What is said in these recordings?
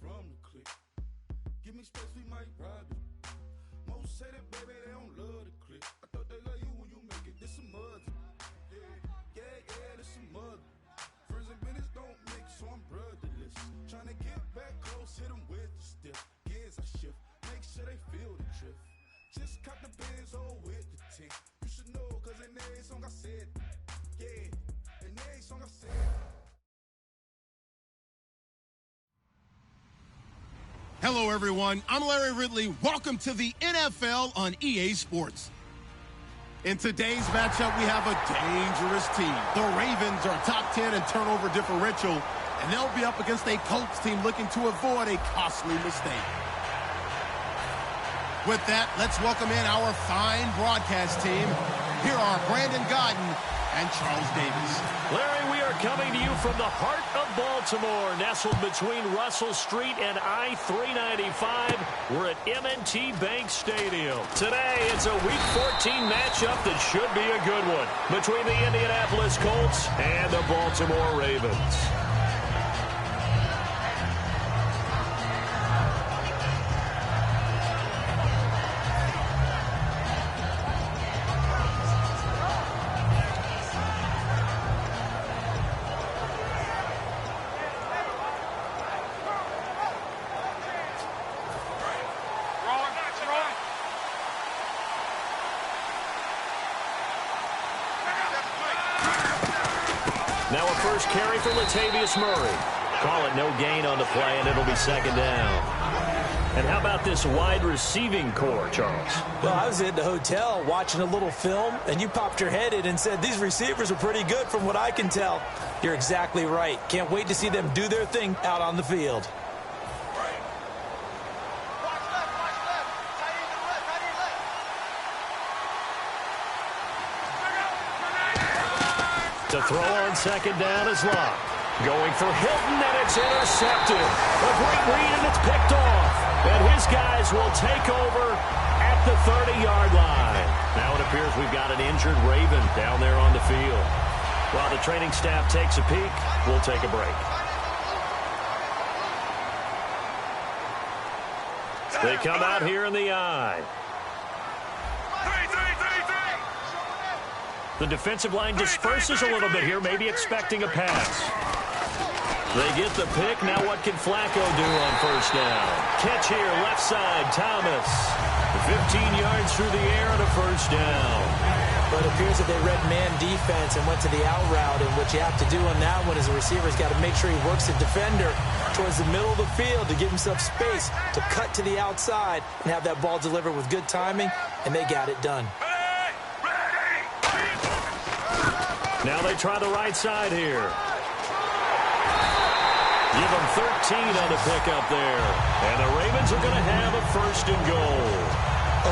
from the click. Give me space, we might rob it. Most say that, baby, they don't love the click. I thought they love you when you make it. This some mud. Yeah, this some mud. Friends and business don't mix, so I'm brotherless. Trying to get back close, hit them with the stiff. Gears I shift, make sure they feel the drift. Just cop the Benz, oh, with the tint. You should know, cause in every song I said, yeah, in every song I said. Hello, everyone. I'm Larry Ridley. Welcome to the NFL on EA Sports. In today's matchup, we have a dangerous team. The Ravens are top 10 in turnover differential, and they'll be up against a Colts team looking to avoid a costly mistake. With that, let's welcome in our fine broadcast team. Here are Brandon Godden and Charles Davis. Larry, we are coming to you from the heart of Baltimore, nestled between Russell Street and I-395. We're at M&T Bank Stadium. Today, it's a Week 14 matchup that should be a good one between the Indianapolis Colts and the Baltimore Ravens. Now a first carry for Latavius Murray. Call it no gain on the play, and it'll be second down. And how about this wide receiving core, Charles? Well, I was at the hotel watching a little film, and you popped your head in and said, these receivers are pretty good from what I can tell. You're exactly right. Can't wait to see them do their thing out on the field. To throw on second down is Locke. Going for Hilton, and it's intercepted. A great read, and it's picked off. And his guys will take over at the 30-yard line. Now it appears we've got an injured Raven down there on the field. While the training staff takes a peek, we'll take a break. They come out here in the eye. The defensive line disperses a little bit here, maybe expecting a pass. They get the pick. Now what can Flacco do on first down? Catch here, left side, Thomas. 15 yards through the air and a first down. But it appears that they read man defense and went to the out route, and what you have to do on that one is the receiver's got to make sure he works the defender towards the middle of the field to give himself space to cut to the outside and have that ball delivered with good timing, and they got it done. Now they try the right side here. Give them 13 on the pickup there. And the Ravens are going to have a first and goal.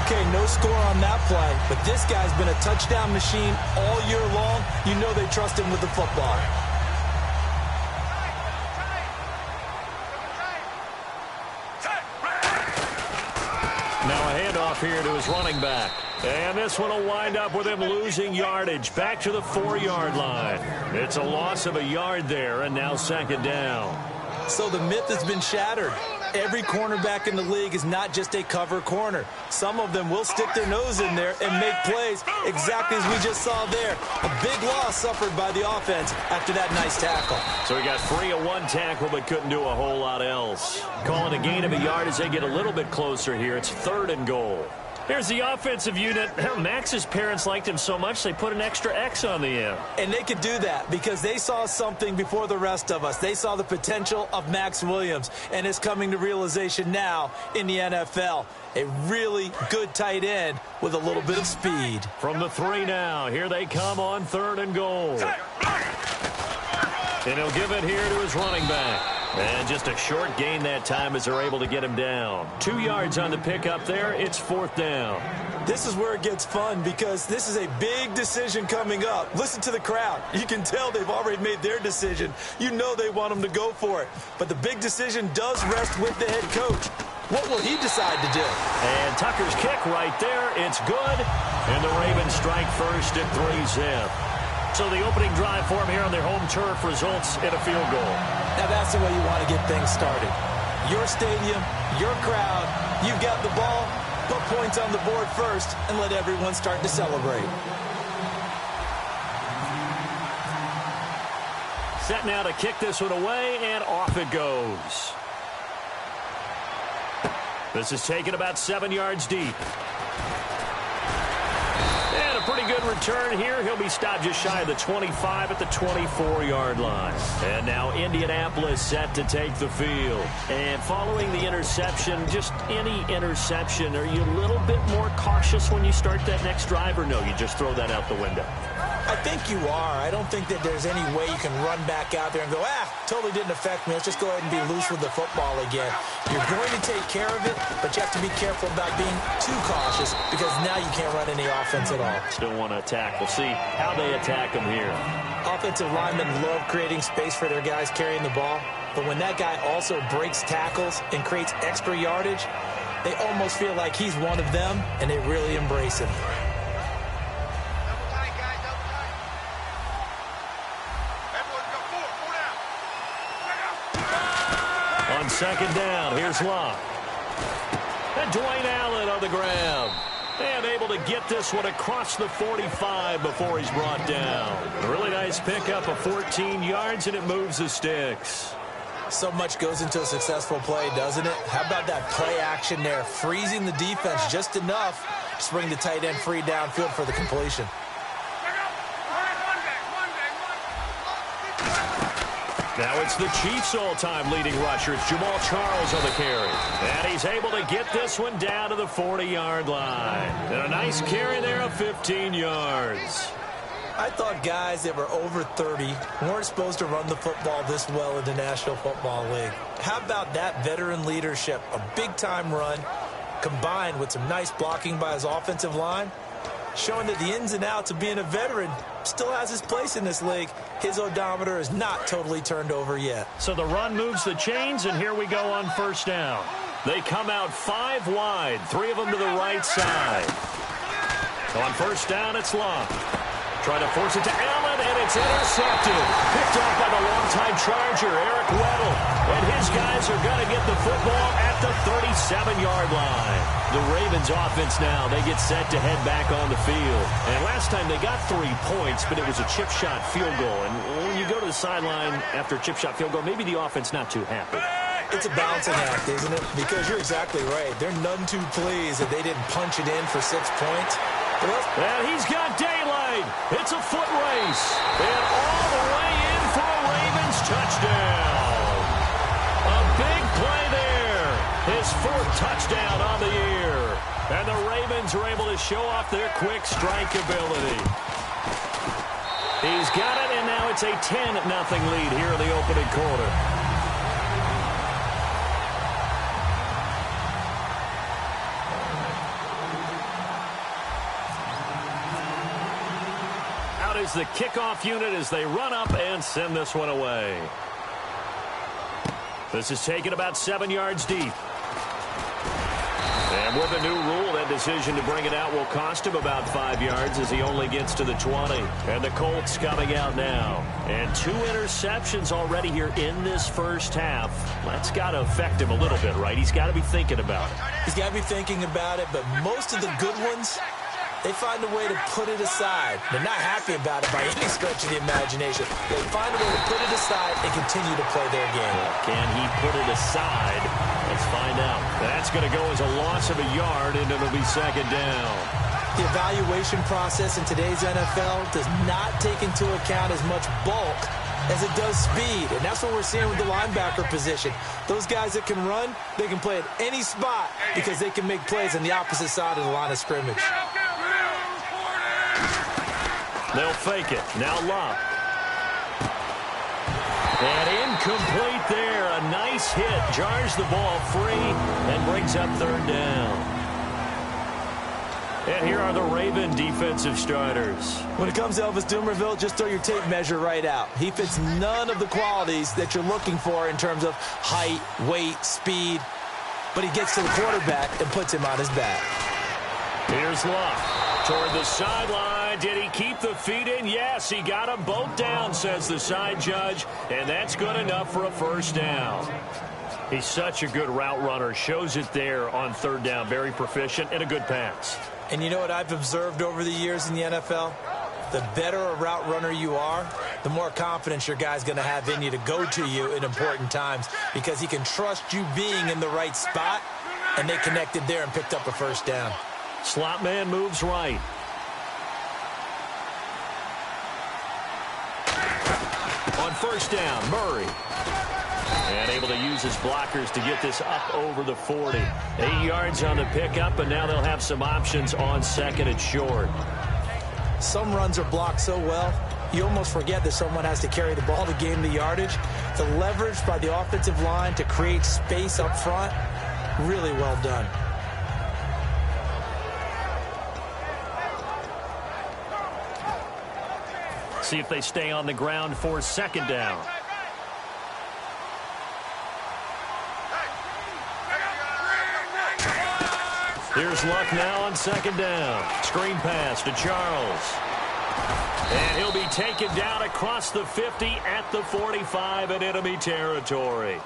Okay, no score on that play, but this guy's been a touchdown machine all year long. You know they trust him with the football. Now a handoff here to his running back. And this one will wind up with him losing yardage back to the 4-yard line. It's a loss of a yard there, and now second down. So the myth has been shattered. Every cornerback in the league is not just a cover corner. Some of them will stick their nose in there and make plays exactly as we just saw there. A big loss suffered by the offense after that nice tackle. So he got free of one tackle but couldn't do a whole lot else. Calling a gain of a yard as they get a little bit closer here. It's third and goal. Here's the offensive unit. Max's parents liked him so much they put an extra X on the end. And they could do that because they saw something before the rest of us. They saw the potential of Max Williams, and it's coming to realization now in the NFL. A really good tight end with a little bit of speed. From the 3 now, here they come on third and goal. And he'll give it here to his running back. And just a short gain that time as they're able to get him down. 2 yards on the pickup there. It's fourth down. This is where it gets fun because this is a big decision coming up. Listen to the crowd. You can tell they've already made their decision. You know they want them to go for it. But the big decision does rest with the head coach. What will he decide to do? And Tucker's kick right there. It's good. And the Ravens strike first at 3-zip. So the opening drive for them here on their home turf results in a field goal. Now that's the way you want to get things started. your stadium, your crowd. You've got the ball. Put points on the board first and let everyone start to celebrate. Set now to kick this one away, and off it goes. This is taken about 7 yards deep. And a pretty good return here. He'll be stopped just shy of the 25 at the 24-yard line. And now Indianapolis set to take the field. And following the interception, just any interception, are you a little bit more cautious when you start that next drive, or no, you just throw that out the window? I think you are. I don't think that there's any way you can run back out there and go, totally didn't affect me. Let's just go ahead and be loose with the football again. You're going to take care of it, but you have to be careful about being too cautious because now you can't run any offense at all. Still want to attack. We'll see how they attack them here. Offensive linemen love creating space for their guys carrying the ball, but when that guy also breaks tackles and creates extra yardage, they almost feel like he's one of them, and they really embrace him. On second down, here's Locke. And Dwayne Allen on the ground. And able to get this one across the 45 before he's brought down. A really nice pickup of 14 yards, and it moves the sticks. So much goes into a successful play, doesn't it? How about that play action there? Freezing the defense just enough to bring the tight end free downfield for the completion. Now it's the Chiefs' all-time leading rusher. It's Jamal Charles on the carry. And he's able to get this one down to the 40-yard line. And a nice carry there of 15 yards. I thought guys that were over 30 weren't supposed to run the football this well in the National Football League. How about that veteran leadership? A big-time run combined with some nice blocking by his offensive line, showing that the ins and outs of being a veteran still has his place in this league. His odometer is not totally turned over yet. So the run moves the chains, and here we go on first down. They come out 5 wide, 3 of them to the right side. On first down, it's Locke. Trying to force it to Allen, and it's intercepted. Picked off by the longtime Charger, Eric Weddle. And his guys are going to get the football at the 37-yard line. The Ravens offense now, they get set to head back on the field. And last time they got 3 points, but it was a chip shot field goal. And when you go to the sideline after a chip shot field goal, maybe the offense not too happy. It's a balancing act, isn't it? Because you're exactly right. They're none too pleased that they didn't punch it in for 6 points. And he's got daylight. It's a foot race. And all the way in for a Ravens touchdown. A big play there. His 4th touchdown on the year. And the Ravens are able to show off their quick strike ability. He's got it, and now it's a 10-0 lead here in the opening quarter. Is the kickoff unit as they run up and send this one away. This is taken about 7 yards deep. And with the new rule, that decision to bring it out will cost him about 5 yards as he only gets to the 20. And the Colts coming out now. And 2 interceptions already here in this first half. That's got to affect him a little bit, right? He's got to be thinking about it. He's got to be thinking about it, but most of the good ones, they find a way to put it aside. They're not happy about it by any stretch of the imagination. They find a way to put it aside and continue to play their game. Can he put it aside? Let's find out. That's going to go as a loss of a yard, and it'll be second down. The evaluation process in today's NFL does not take into account as much bulk as it does speed, and that's what we're seeing with the linebacker position. Those guys that can run, they can play at any spot because they can make plays on the opposite side of the line of scrimmage. They'll fake it. Now Locke. And incomplete there. A nice hit. Jars the ball free and brings up third down. And here are the Raven defensive starters. When it comes to Elvis Dumervil, just throw your tape measure right out. He fits none of the qualities that you're looking for in terms of height, weight, speed. But he gets to the quarterback and puts him on his back. Here's Locke. Toward the sideline, did he keep the feet in? Yes, he got them both down, says the side judge, and that's good enough for a first down. He's such a good route runner. Shows it there on third down. Very proficient and a good pass. And you know what I've observed over the years in the NFL? The better a route runner you are, the more confidence your guy's going to have in you to go to you in important times because he can trust you being in the right spot, and they connected there and picked up a first down. Slot man moves right. On first down, Murray. And able to use his blockers to get this up over the 40. 8 yards on the pickup, and now they'll have some options on second and short. Some runs are blocked so well, you almost forget that someone has to carry the ball to gain the yardage. The leverage by the offensive line to create space up front, really well done. See if they stay on the ground for second down. Here's Luck now on second down. Screen pass to Charles. And he'll be taken down across the 50 at the 45 in enemy territory.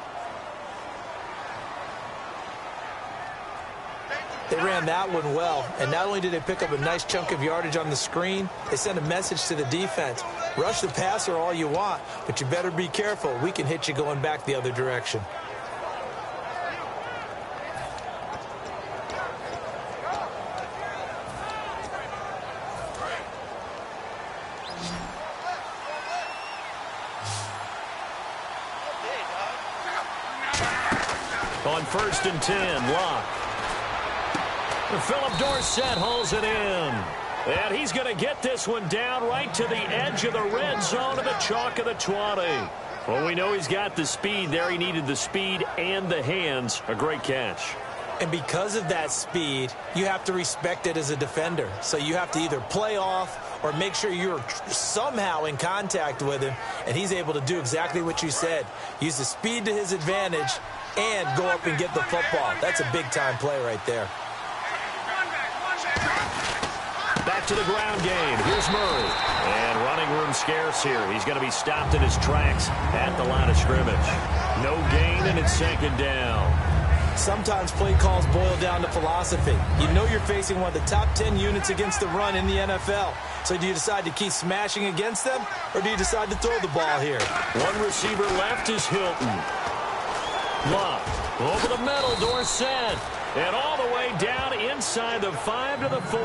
They ran that one well, and not only did they pick up a nice chunk of yardage on the screen, they sent a message to the defense. Rush the passer all you want, but you better be careful. We can hit you going back the other direction. On first and 10, Locke. Philip Dorsett hauls it in. And he's going to get this one down right to the edge of the red zone of the chalk of the 20. Well, we know he's got the speed there. He needed the speed and the hands. A great catch. And because of that speed, you have to respect it as a defender. So you have to either play off or make sure you're somehow in contact with him. And he's able to do exactly what you said. Use the speed to his advantage and go up and get the football. That's a big-time play right there. Back to the ground game. Here's Murray. And running room scarce here. He's going to be stopped in his tracks at the line of scrimmage. No gain, and it's second down. Sometimes play calls boil down to philosophy. You know you're facing one of the top 10 units against the run in the NFL. So do you decide to keep smashing against them, or do you decide to throw the ball here? One receiver left is Hilton. Love over the middle, Dorsett. And all the way down inside the 5 to the 4.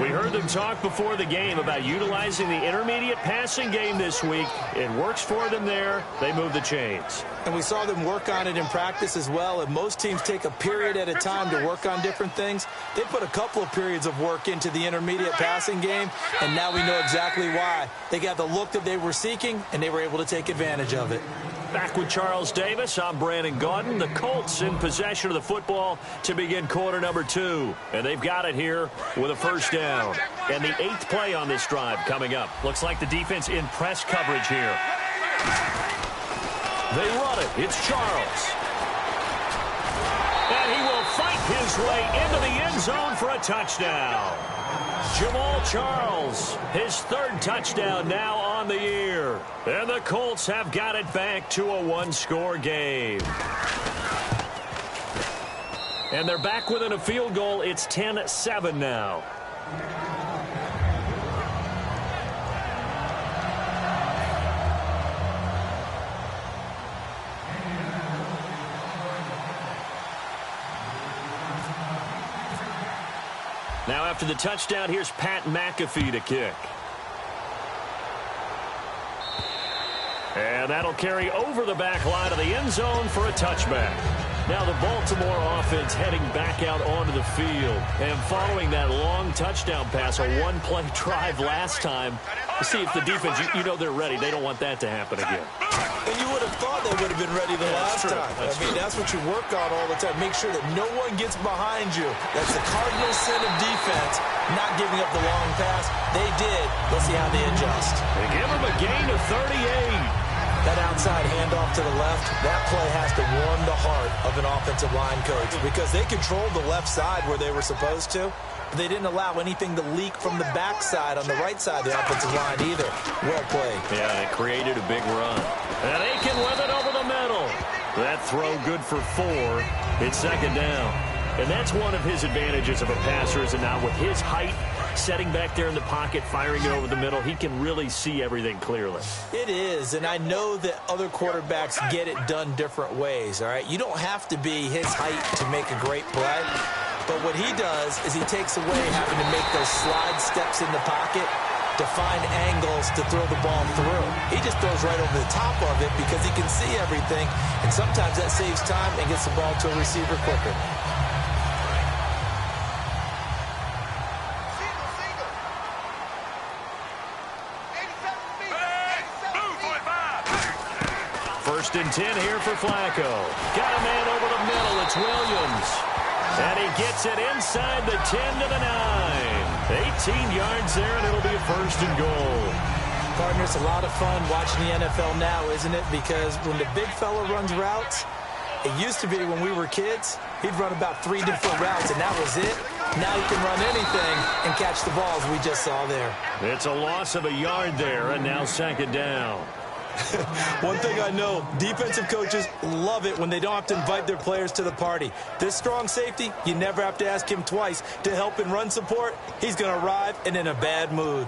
We heard them talk before the game about utilizing the intermediate passing game this week. It works for them there. They move the chains. And we saw them work on it in practice as well. And most teams take a period at a time to work on different things. They put a couple of periods of work into the intermediate passing game, and now we know exactly why. They got the look that they were seeking, and they were able to take advantage of it. Back with Charles Davis, I'm Brandon Gaudin. The Colts in possession of the football to begin quarter number 2. And they've got it here with a first down. And the 8th play on this drive coming up. Looks like the defense in press coverage here. They run it. It's Charles. And he will fight his way into the end zone for a touchdown. Jamal Charles, his 3rd touchdown now on the year. And the Colts have got it back to a 1-score game. And they're back within a field goal. It's 10-7 now. Now after the touchdown, here's Pat McAfee to kick. And that'll carry over the back line of the end zone for a touchback. Now the Baltimore offense heading back out onto the field. And following that long touchdown pass, a 1-play drive last time, to see if the defense, you know they're ready. They don't want that to happen again. And you would have thought they would have been ready the last time. That's what you work on all the time. Make sure that no one gets behind you. That's the cardinal sin of defense, not giving up the long pass. They did. Let's see how they adjust. They give them a gain of 38. That outside handoff to the left, that play has to warm the heart of an offensive line coach because they controlled the left side where they were supposed to, but they didn't allow anything to leak from the backside on the right side of the offensive line either. Well played. Yeah, and it created a big run. And Aiken with it over the middle. That throw good for 4. It's second down. And that's one of his advantages of a passer, is now with his height, setting back there in the pocket, firing it over the middle, he can really see everything clearly. It is, and I know that other quarterbacks get it done different ways, all right? You don't have to be his height to make a great play, but what he does is he takes away having to make those slide steps in the pocket to find angles to throw the ball through. He just throws right over the top of it because he can see everything, and sometimes that saves time and gets the ball to a receiver quicker. First and 10 here for Flacco. Got a man over the middle. It's Williams. And he gets it inside the 10 to the 9. 18 yards there, and it'll be a first and goal. Partner, it's a lot of fun watching the NFL now, isn't it? Because when the big fella runs routes, it used to be when we were kids, he'd run about 3 different routes, and that was it. Now he can run anything and catch the balls we just saw there. It's a loss of a yard there, and now second down. One thing I know, defensive coaches love it when they don't have to invite their players to the party. This strong safety, you never have to ask him twice to help in run support. He's going to arrive and in a bad mood.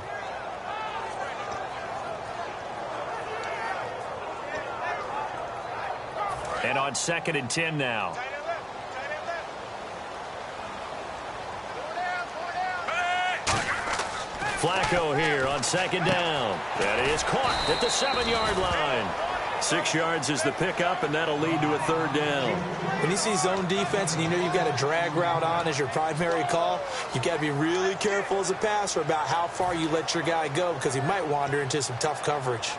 And on second and 10 now. Flacco here on second down. That is caught at the 7-yard line. 6 yards is the pickup, and that'll lead to a third down. When you see zone defense and you know you've got a drag route on as your primary call, you've got to be really careful as a passer about how far you let your guy go because he might wander into some tough coverage.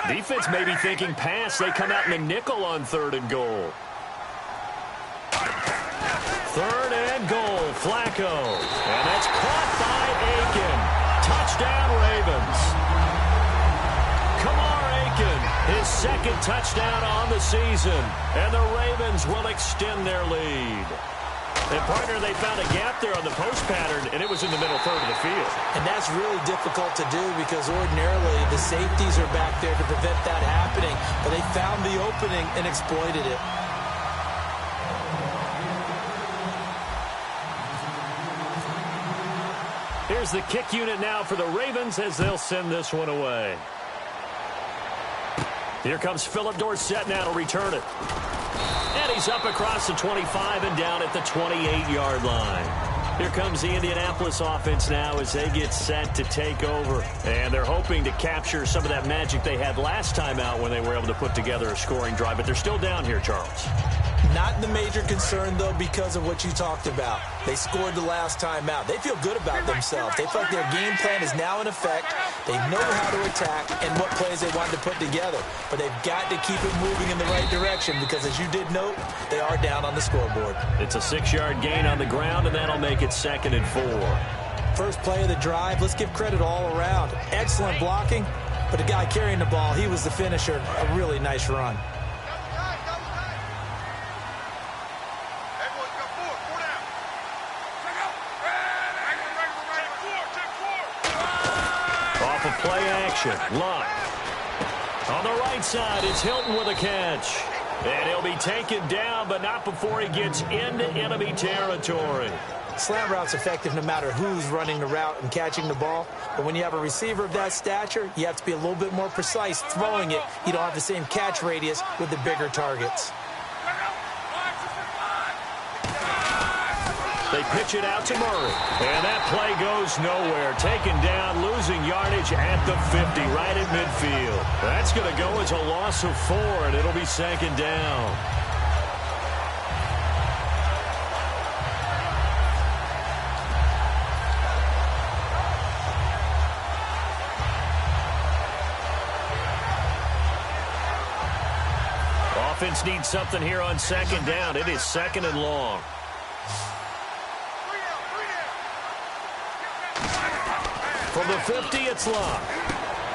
Defense may be thinking pass. They come out in the nickel on third and goal. Third and goal, Flacco. And that's caught by Aiken. Touchdown, Ravens. Kamar Aiken, his second touchdown on the season. And the Ravens will extend their lead. And, partner, they found a gap there on the post pattern, and it was in the middle third of the field. And that's really difficult to do because ordinarily the safeties are back there to prevent that happening. But they found the opening and exploited it. Here's the kick unit now for the Ravens as they'll send this one away. Here comes Philip Dorsett now to return it. And he's up across the 25 and down at the 28-yard line. Here comes the Indianapolis offense now as they get set to take over. And they're hoping to capture some of that magic they had last time out when they were able to put together a scoring drive. But they're still down here, Charles. Not the major concern, though, because of what you talked about. They scored the last time out. They feel good about themselves. They feel like their game plan is now in effect. They know how to attack and what plays they want to put together. But they've got to keep it moving in the right direction because, as you did note, they are down on the scoreboard. It's a 6-yard gain on the ground, and that'll make it 2nd and 4. First play of the drive, let's give credit all around. Excellent blocking, but the guy carrying the ball, he was the finisher. A really nice run. Play action. Luck. On the right side, it's Hilton with a catch. And he'll be taken down, but not before he gets into enemy territory. Slant route's effective no matter who's running the route and catching the ball. But when you have a receiver of that stature, you have to be a little bit more precise throwing it. You don't have the same catch radius with the bigger targets. They pitch it out to Murray. And that play goes nowhere. Taken down, losing yardage at the 50, right at midfield. That's going to go as a loss of 4, and it'll be 2nd down. defense needs something here on second down. It is 2nd and long. From the 50, it's Locke.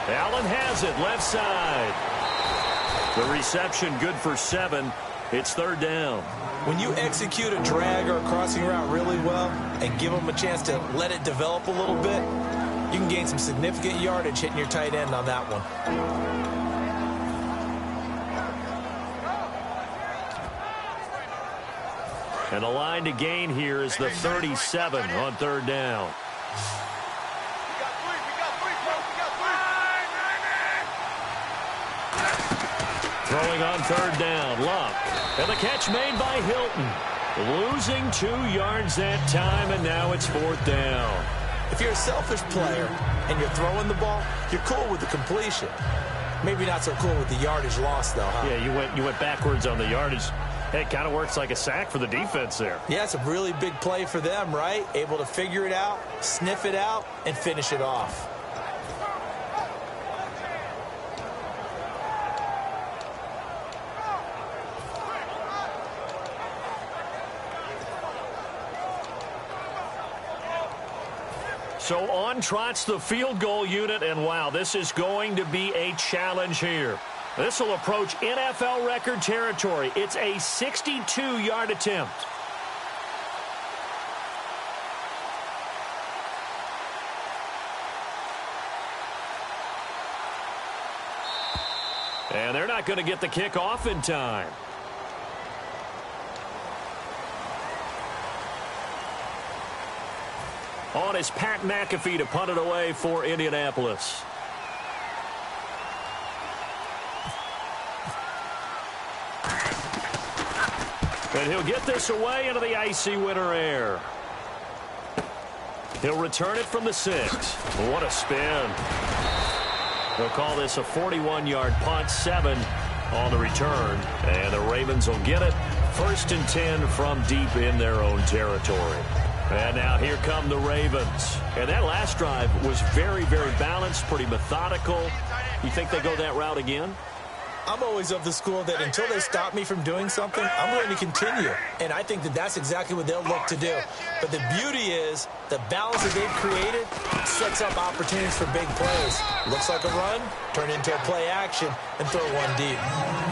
Allen has it, left side. The reception good for 7. It's 3rd down. When you execute a drag or a crossing route really well and give them a chance to let it develop a little bit, you can gain some significant yardage hitting your tight end on that one. And the line to gain here is the 37 on 3rd down. Throwing on 3rd down, Locke. And the catch made by Hilton. Losing 2 yards that time, and now it's 4th down. If you're a selfish player and you're throwing the ball, you're cool with the completion. Maybe not so cool with the yardage loss, though, huh? Yeah, you went backwards on the yardage. Hey, it kind of works like a sack for the defense there. Yeah, it's a really big play for them, right? Able to figure it out, sniff it out, and finish it off. So on trots the field goal unit, and wow, this is going to be a challenge here. This will approach NFL record territory. It's a 62-yard attempt. And they're not going to get the kick off in time. On is Pat McAfee to punt it away for Indianapolis. And he'll get this away into the icy winter air. He'll return it from the 6. What a spin. They'll call this a 41-yard punt, 7 on the return. And the Ravens will get it. 1st and 10 from deep in their own territory. And now here come the Ravens. And that last drive was very, very balanced, pretty methodical. You think they go that route again? I'm always of the school that until they stop me from doing something, I'm going to continue. And I think that that's exactly what they'll look to do. But the beauty is the balance that they've created sets up opportunities for big plays. Looks like a run, turn into a play action, and throw one deep.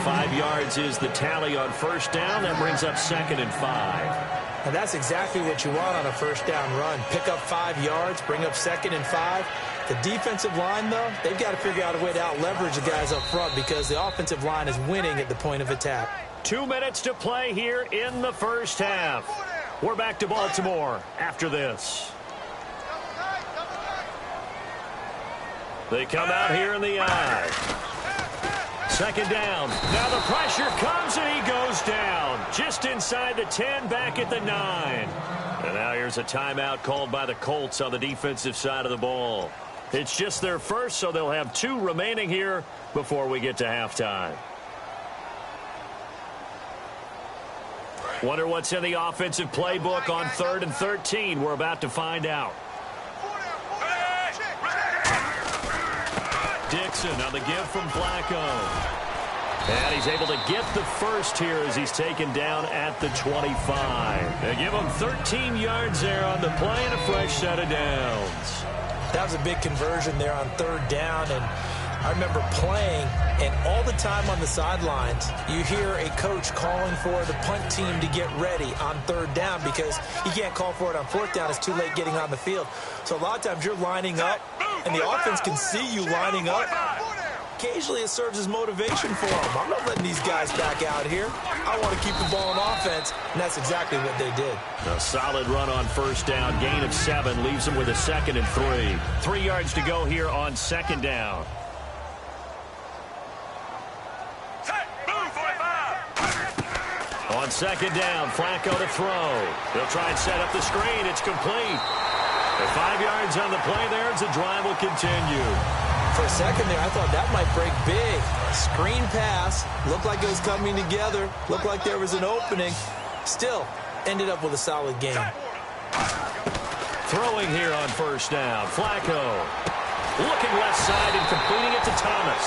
5 yards is the tally on 1st down. That brings up 2nd and 5. And that's exactly what you want on a 1st down run. Pick up 5 yards, bring up 2nd and 5. The defensive line, though, they've got to figure out a way to out-leverage the guys up front because the offensive line is winning at the point of attack. 2 minutes to play here in the 1st half. We're back to Baltimore after this. They come out here in the eye. 2nd down. Now the pressure comes and he goes down. Just inside the 10, back at the 9. And now here's a timeout called by the Colts on the defensive side of the ball. It's just their first, so they'll have 2 remaining here before we get to halftime. Wonder what's in the offensive playbook on 3rd and 13. We're about to find out. Dixon on the give from Flacco. And he's able to get the first here as he's taken down at the 25. They give him 13 yards there on the play and a fresh set of downs. That was a big conversion there on 3rd down, and I remember playing, and all the time on the sidelines, you hear a coach calling for the punt team to get ready on 3rd down because he can't call for it on 4th down. It's too late getting on the field. So a lot of times you're lining up, and the offense can see you lining up. Occasionally it serves as motivation for them. I'm not letting these guys back out here. I want to keep the ball on offense, and that's exactly what they did. A solid run on 1st down. Gain of 7 leaves them with a 2nd and 3. 3 yards to go here on 2nd down. On 2nd down, Flacco to throw. They'll try and set up the screen. It's complete. And 5 yards on the play there as the drive will continue. For a second there, I thought that might break big. Screen pass. Looked like it was coming together. Looked like there was an opening. Still, ended up with a solid game. Throwing here on 1st down. Flacco looking left side and completing it to Thomas.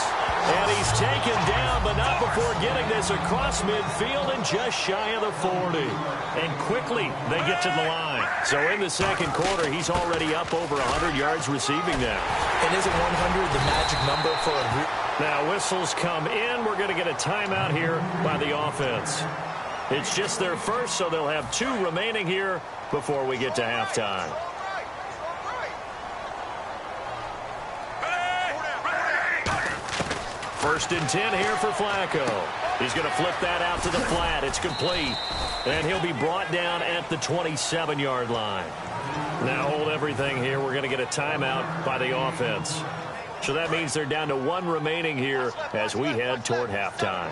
And he's taken down, but not before getting this across midfield and just shy of the 40. And quickly they get to the line. So in the second quarter, he's already up over 100 yards receiving now. And isn't 100 the magic number for a group? Now whistles come in. We're going to get a timeout here by the offense. It's just their first, so they'll have 2 remaining here before we get to halftime. First and 10 here for Flacco. He's going to flip that out to the flat. It's complete. And he'll be brought down at the 27-yard line. Now hold everything here. We're going to get a timeout by the offense. So that means they're down to 1 remaining here as we head toward halftime.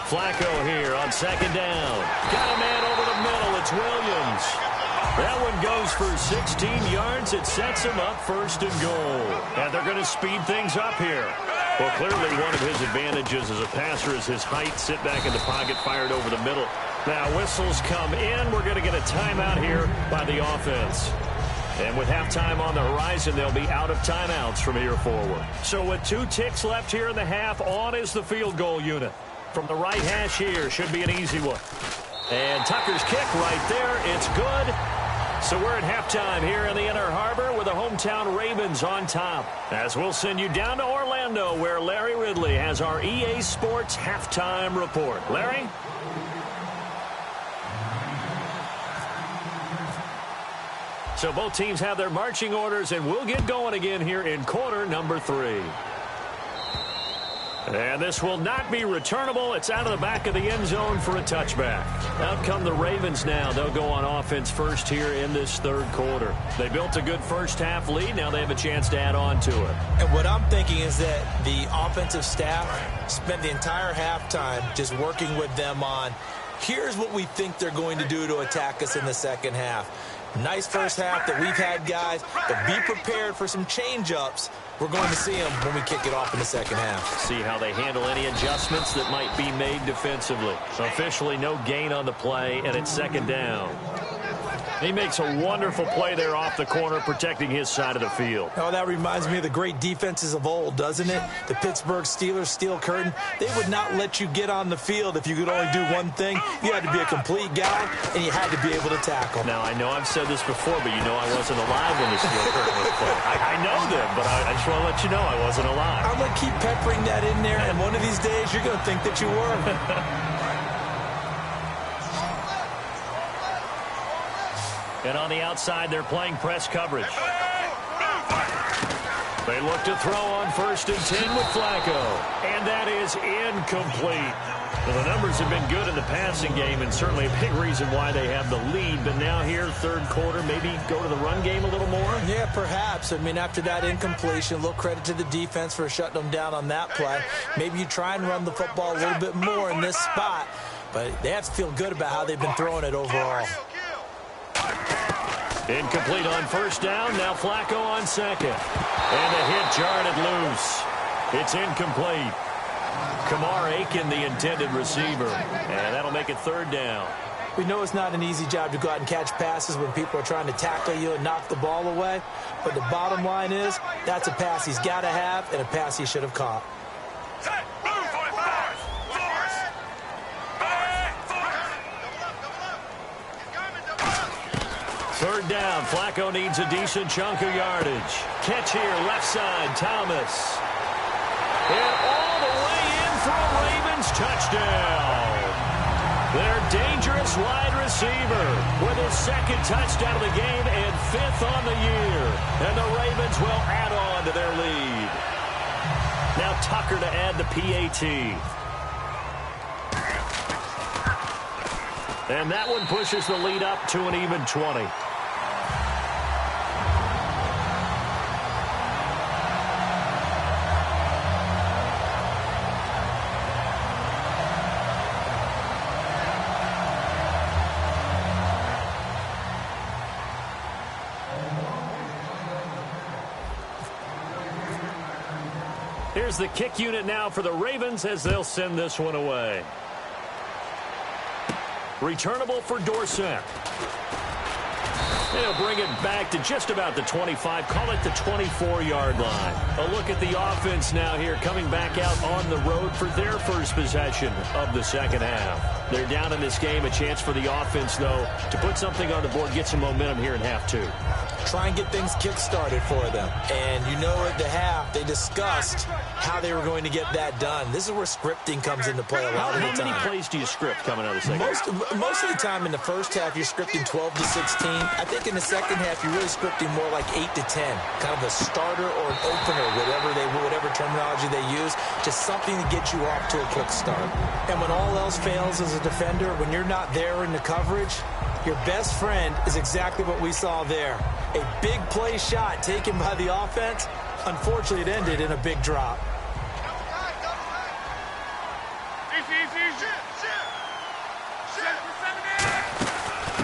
Flacco here on second down. Got a man over the middle. It's Williams. That one goes for 16 yards. It sets him up first and goal. And they're going to speed things up here. Well, clearly one of his advantages as a passer is his height. Sit back in the pocket, fired over the middle. Now whistles come in. We're going to get a timeout here by the offense. And with halftime on the horizon, they'll be out of timeouts from here forward. So with 2 ticks left here in the half, on is the field goal unit. From the right hash here, should be an easy one. And Tucker's kick right there. It's good. So we're at halftime here in the Inner Harbor with the hometown Ravens on top. As we'll send you down to Orlando where Larry Ridley has our EA Sports halftime report. Larry? So both teams have their marching orders, and we'll get going again here in quarter number 3. And this will not be returnable. It's out of the back of the end zone for a touchback. Out come the Ravens now. They'll go on offense first here in this third quarter. They built a good first half lead. Now they have a chance to add on to it. And what I'm thinking is that the offensive staff spent the entire halftime just working with them on, here's what we think they're going to do to attack us in the second half. Nice first half that we've had, guys, but be prepared for some change-ups. We're going to see them when we kick it off in the second half. See how they handle any adjustments that might be made defensively. Officially no gain on the play, and it's second down. He makes a wonderful play there off the corner, protecting his side of the field. Oh, that reminds me of the great defenses of old, doesn't it? The Pittsburgh Steelers, steel curtain. They would not let you get on the field if you could only do one thing. You had to be a complete guy, and you had to be able to tackle. Now, I know I've said this before, but you know I wasn't alive when the steel curtain was played. I know them, but I just want to let you know I wasn't alive. I'm going to keep peppering that in there, and one of these days you're going to think that you were. And on the outside, they're playing press coverage. They look to throw on first and 10 with Flacco. And that is incomplete. Well, the numbers have been good in the passing game, and certainly a big reason why they have the lead. But now here, third quarter, maybe go to the run game a little more? Yeah, perhaps. I mean, after that incompletion, a little credit to the defense for shutting them down on that play. Maybe you try and run the football a little bit more in this spot. But they have to feel good about how they've been throwing it overall. Incomplete on first down. Now Flacco on second. And a hit jarred it loose. It's incomplete. Kamar Aiken, the intended receiver. And that'll make it third down. We know it's not an easy job to go out and catch passes when people are trying to tackle you and knock the ball away. But the bottom line is, that's a pass he's got to have and a pass he should have caught. Third down. Flacco needs a decent chunk of yardage. Catch here, left side, Thomas. And all the way in for a Ravens touchdown. Their dangerous wide receiver with his second touchdown of the game and 5th on the year. And the Ravens will add on to their lead. Now Tucker to add the PAT. And that one pushes the lead up to an even 20. Here's the kick unit now for the Ravens as they'll send this one away. Returnable for Dorsett. And he'll bring it back to just about the 25, call it the 24-yard line. A look at the offense now here, coming back out on the road for their first possession of the second half. They're down in this game. A chance for the offense, though, to put something on the board, get some momentum here in half two. Try and get things kick-started for them. And you know at the half, they discussed how they were going to get that done. This is where scripting comes into play a lot of the time. How many plays do you script coming out of the second half? Most of the time in the first half, you're scripting 12 to 16. I think in the second half, you're really scripting more like 8 to 10. Kind of a starter or an opener, whatever terminology they use. Just something to get you off to a quick start. And when all else fails as a defender, when you're not there in the coverage, your best friend is exactly what we saw there. A big play shot taken by the offense. Unfortunately, it ended in a big drop.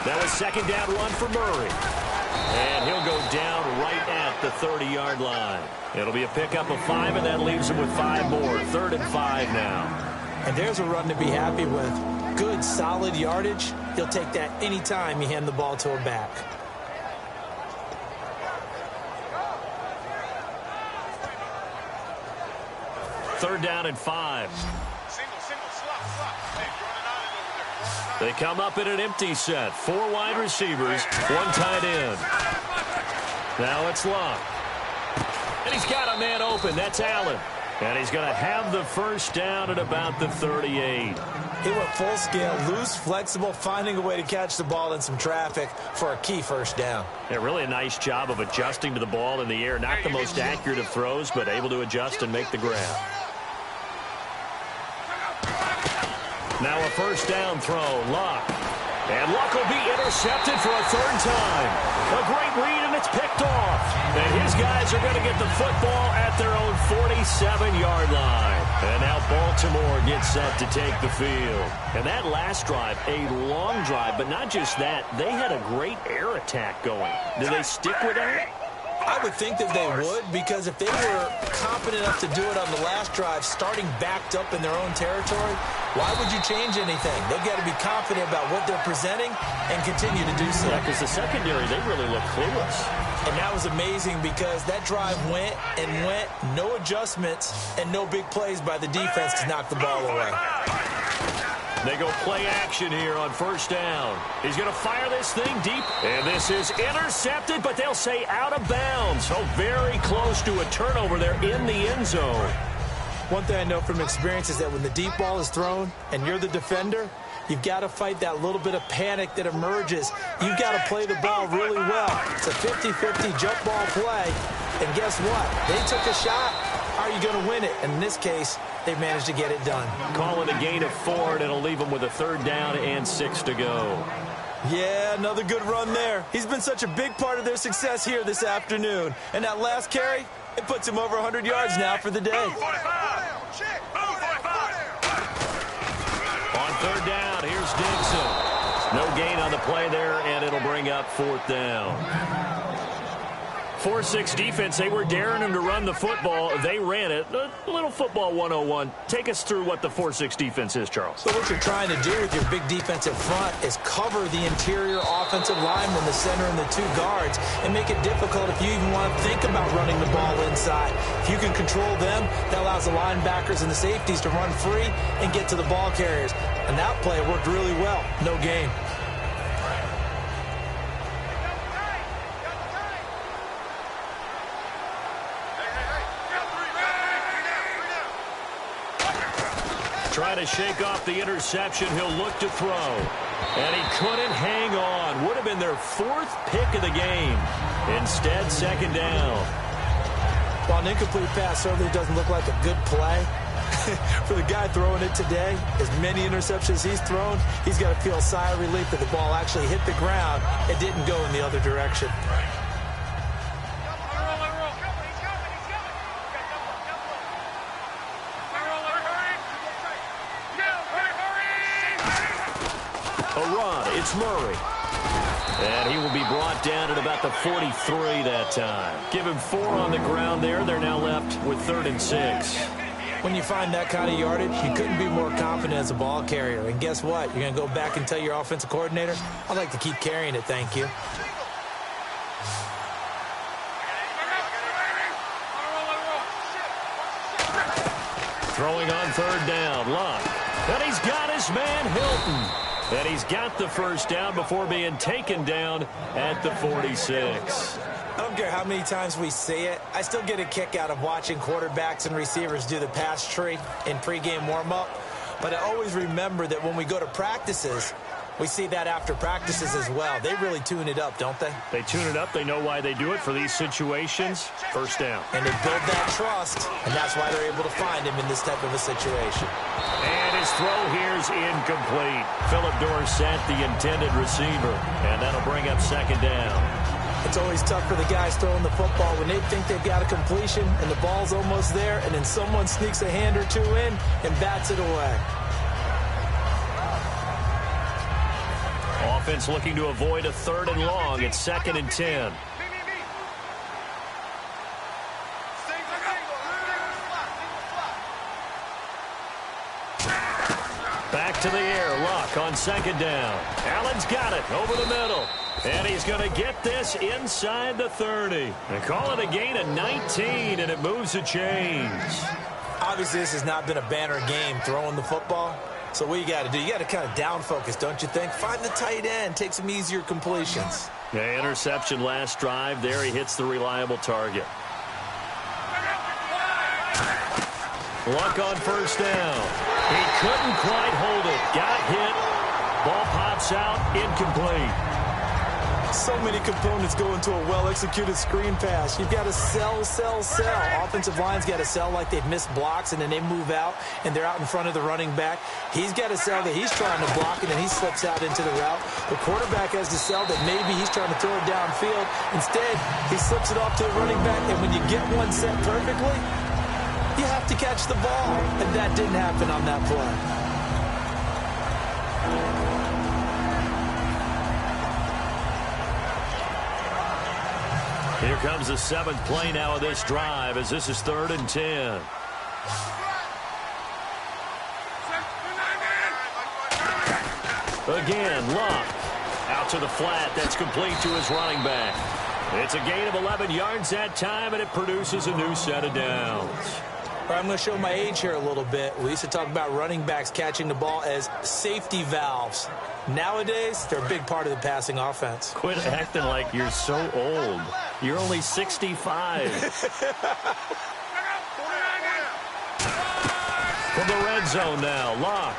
That was second down run for Murray. And he'll go down right at the 30-yard line. It'll be a pickup of 5, and that leaves him with 5 more. 3rd and 5 now. And there's a run to be happy with. Good, solid yardage. He'll take that any time you hand the ball to a back. Third down and 5. They come up in an empty set. 4 wide receivers, 1 tight end. Now it's Luck. And he's got a man open. That's Allen. And he's going to have the first down at about the 38. He went full scale, loose, flexible, finding a way to catch the ball in some traffic for a key first down. Yeah, really a nice job of adjusting to the ball in the air. Not the most accurate of throws, but able to adjust and make the grab. Now a first down throw, Luck. And Luck will be intercepted for a 3rd time. A great read, and it's picked off. And his guys are going to get the football at their own 47-yard line. And now Baltimore gets set to take the field. And that last drive, a long drive, but not just that. They had a great air attack going. Do they stick with that? I would think that they would, because if they were confident enough to do it on the last drive, starting backed up in their own territory, why would you change anything? They've got to be confident about what they're presenting and continue to do so. Yeah, because the secondary, they really look clueless. And that was amazing because that drive went and went, no adjustments, and no big plays by the defense to knock the ball away. They go play action here on first down. He's going to fire this thing deep. And this is intercepted, but they'll say out of bounds. So very close to a turnover there in the end zone. One thing I know from experience is that when the deep ball is thrown and you're the defender, you've got to fight that little bit of panic that emerges. You've got to play the ball really well. It's a 50-50 jump ball play. And guess what? They took a shot. How are you going to win it? And in this case, they managed to get it done. Call it a gain of 4, and it'll leave them with a 3rd down and 6 to go. Yeah, another good run there. He's been such a big part of their success here this afternoon. And that last carry, it puts him over 100 yards now for the day. On 3rd down, here's Dixon. No gain on the play there, and it'll bring up 4th down. 4-6 defense, they were daring him to run the football. They ran it. A little football 101. Take us through what the 4-6 defense is, Charles. So what you're trying to do with your big defensive front is cover the interior offensive lineman, the center, and the 2 guards, and make it difficult if you even want to think about running the ball inside. If you can control them, that allows the linebackers and the safeties to run free and get to the ball carriers. And that play worked really well. No gain. Trying to shake off the interception. He'll look to throw. And he couldn't hang on. Would have been their 4th pick of the game. Instead, 2nd down. While an incomplete pass certainly doesn't look like a good play, for the guy throwing it today, as many interceptions he's thrown, he's got to feel a sigh of relief that the ball actually hit the ground and didn't go in the other direction. It's Murray. And he will be brought down at about the 43 that time. Give him 4 on the ground there. They're now left with 3rd and 6. When you find that kind of yardage, you couldn't be more confident as a ball carrier. And guess what? You're going to go back and tell your offensive coordinator, I'd like to keep carrying it, thank you. Throwing on third down, Luck. And he's got his man, Hilton. And he's got the first down before being taken down at the 46. I don't care how many times we say it. I still get a kick out of watching quarterbacks and receivers do the pass tree in pregame warm-up. But I always remember that when we go to practices, we see that after practices as well. They really tune it up, don't they? They tune it up. They know why they do it for these situations. First down. And they build that trust, and that's why they're able to find him in this type of a situation. And his throw here is incomplete. Philip Dorsett, the intended receiver. And that'll bring up second down. It's always tough for the guys throwing the football when they think they've got a completion and the ball's almost there, and then someone sneaks a hand or two in and bats it away. Offense looking to avoid a 3rd and long. It's 2nd and 10. Back to the air. Luck on 2nd down. Allen's got it over the middle. And he's going to get this inside the 30. And call it a gain of 19, and it moves the chains. Obviously, this has not been a banner game throwing the football. So what you got to do, you got to kind of down focus, don't you think? Find the tight end, take some easier completions. Yeah, interception last drive. There he hits the reliable target. Luck on first down. He couldn't quite hold it. Got hit. Ball pops out. Incomplete. So many components go into a well-executed screen pass. You've got to sell, sell, sell. Offensive line's got to sell like they've missed blocks, and then they move out, and they're out in front of the running back. He's got to sell that he's trying to block, and then he slips out into the route. The quarterback has to sell that maybe he's trying to throw it downfield. Instead, he slips it off to the running back, and when you get one set perfectly, you have to catch the ball. And that didn't happen on that play. Here comes the 7th play now of this drive as this is 3rd and 10. Again, Luck. Out to the flat. That's complete to his running back. It's a gain of 11 yards that time, and it produces a new set of downs. All right, I'm going to show my age here a little bit. We used to talk about running backs catching the ball as safety valves. Nowadays, they're a big part of the passing offense. Quit acting like you're so old. You're only 65. From the red zone now, Luck.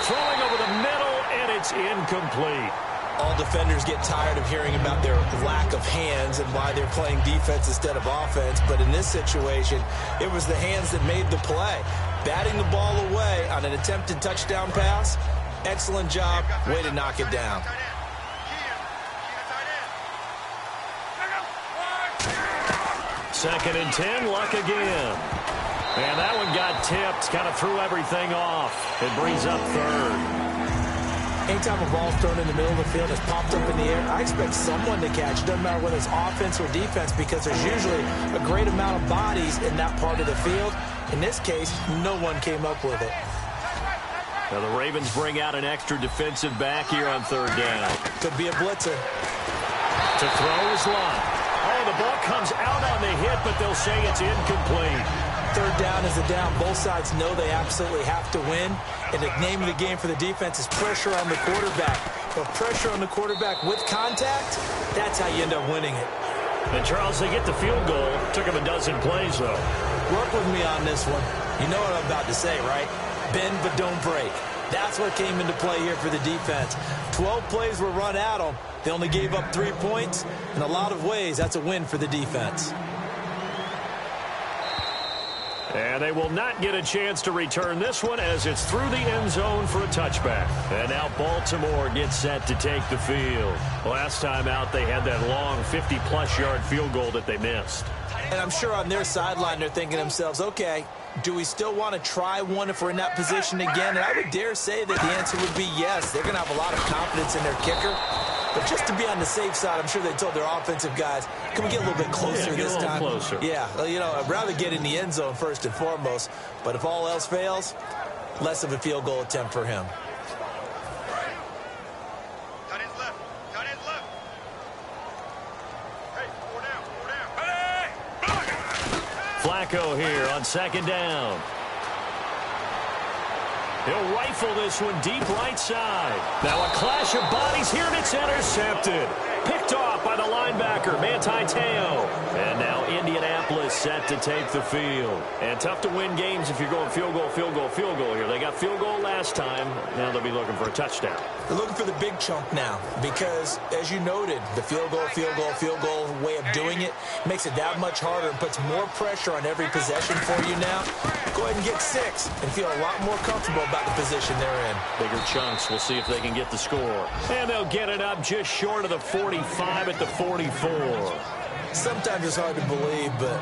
Throwing over the middle, and it's incomplete. All defenders get tired of hearing about their lack of hands and why they're playing defense instead of offense. But in this situation, it was the hands that made the play. Batting the ball away on an attempted touchdown pass. Excellent job. Way to knock it down. Second and 10, Luck again. And that one got tipped, kind of threw everything off. It brings up 3rd. Anytime a ball's thrown in the middle of the field, it's popped up in the air, I expect someone to catch. It doesn't matter whether it's offense or defense, because there's usually a great amount of bodies in that part of the field. In this case, no one came up with it. Now the Ravens bring out an extra defensive back here on 3rd down. Could be a blitzer. To throw is Luck. Oh, the ball comes out on the hit, but they'll say it's incomplete. 3rd down is a down. Both sides know they absolutely have to win. And the name of the game for the defense is pressure on the quarterback. But pressure on the quarterback with contact, that's how you end up winning it. And, Charles, they get the field goal. Took them a dozen plays, though. Work with me on this one. You know what I'm about to say, right? Bend but don't break. That's what came into play here for the defense. 12 plays were run at them. They only gave up 3 points. In a lot of ways, that's a win for the defense. And they will not get a chance to return this one as it's through the end zone for a touchback. And now Baltimore gets set to take the field. Last time out, they had that long 50-plus yard field goal that they missed. And I'm sure on their sideline, they're thinking to themselves, okay, do we still want to try one if we're in that position again? And I would dare say that the answer would be yes. They're going to have a lot of confidence in their kicker. But just to be on the safe side, I'm sure they told their offensive guys, can we get a little bit closer this time? Closer. Yeah, well, you know, I'd rather get in the end zone first and foremost. But if all else fails, less of a field goal attempt for him. Flacco here on second down. He'll rifle this one deep right side. Now a clash of bodies here, and it's intercepted. Picked off by the linebacker, Manti Te'o. And now Indianapolis set to take the field. And tough to win games if you're going field goal, field goal, field goal here. They got field goal last time. Now they'll be looking for a touchdown. They're looking for the big chunk now because, as you noted, the field goal way of doing it makes it that much harder and puts more pressure on every possession for you now. Go ahead and get 6 and feel a lot more comfortable about the position they're in. Bigger chunks. We'll see if they can get the score. And they'll get it up just short of the 45 at the 44. Sometimes it's hard to believe, but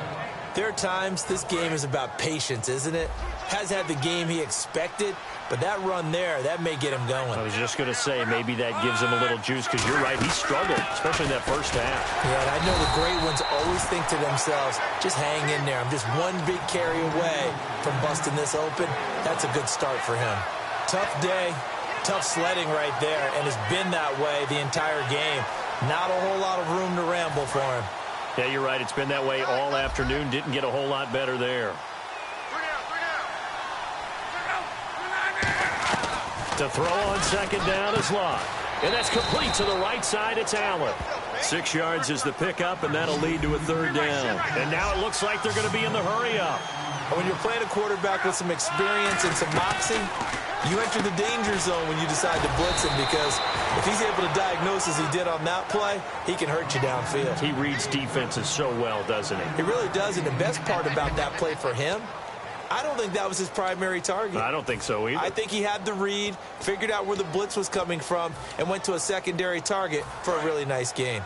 there are times this game is about patience, isn't it? Has had the game he expected, but that run there, that may get him going. I was just going to say, maybe that gives him a little juice, because you're right, he struggled, especially in that first half. Yeah, and I know the great ones always think to themselves, just hang in there. I'm just one big carry away from busting this open. That's a good start for him. Tough day, tough sledding right there, and it's been that way the entire game. Not a whole lot of room to ramble for him. Yeah, you're right. It's been that way all afternoon. Didn't get a whole lot better there. To throw on second down is Locke. And that's complete to the right side. It's Allen. 6 yards is the pickup, and that'll lead to a third down. And now it looks like they're going to be in the hurry-up. When you're playing a quarterback with some experience and some moxie, you enter the danger zone when you decide to blitz him, because if he's able to diagnose as he did on that play, he can hurt you downfield. He reads defenses so well, doesn't he? He really does, and the best part about that play for him, I don't think that was his primary target. I don't think so either. I think he had the read, figured out where the blitz was coming from, and went to a secondary target for a really nice gain.